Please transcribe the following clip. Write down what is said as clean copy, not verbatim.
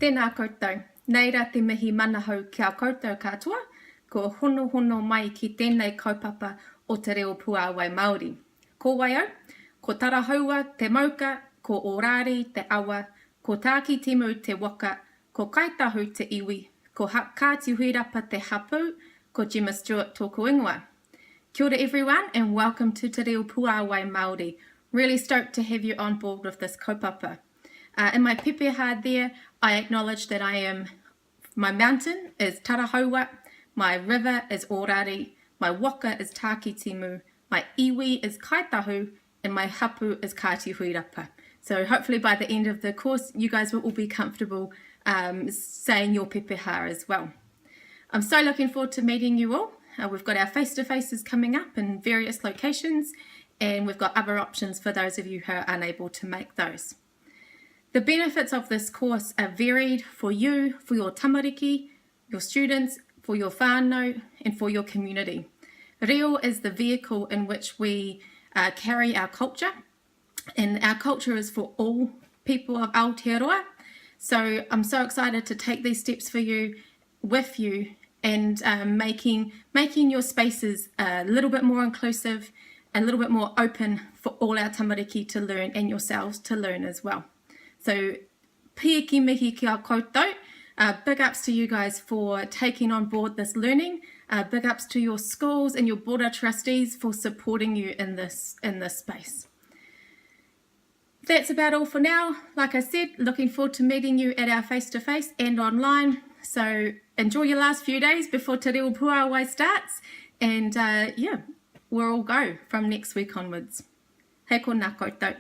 Tēnā koutou. Neira te mihi mana hau kia koutou katoa, ko hono mai ki tēnei kaupapa o te Reo Puāwai Māori. Ko waiau, ko tarahaua te mauka, ko orari te awa, ko tāki timu te waka, ko kaitahu te iwi, ko kātihuirapa te hapu, ko Gemma Stewart tōku ingoa. Kia ora everyone and welcome to Te Reo Puāwai Māori. Really stoked to have you on board with this kaupapa. In my pepeha there, I acknowledge that my mountain is Tarahaua, my river is Orari, my waka is Tāki Timu, my iwi is Kaitahu, and my hapu is Kātihuirapa. So hopefully by the end of the course, you guys will all be comfortable saying your pepeha as well. I'm so looking forward to meeting you all. We've got our face-to-faces coming up in various locations, and we've got other options for those of you who are unable to make those. The benefits of this course are varied for you, for your tamariki, your students, for your whānau, and for your community. Reo is the vehicle in which we carry our culture, and our culture is for all people of Aotearoa. So I'm so excited to take these steps for you, with you, and making your spaces a little bit more inclusive, a little bit more open for all our tamariki to learn and yourselves to learn as well. So, pia ki mihi kia koutou. Big ups to you guys for taking on board this learning. Big ups to your schools and your board of trustees for supporting you in this space. That's about all for now. Like I said, looking forward to meeting you at our face-to-face and online. So enjoy your last few days before Te Reo Puāwai starts. And yeah, we'll all go from next week onwards. Hei ko nā koutou.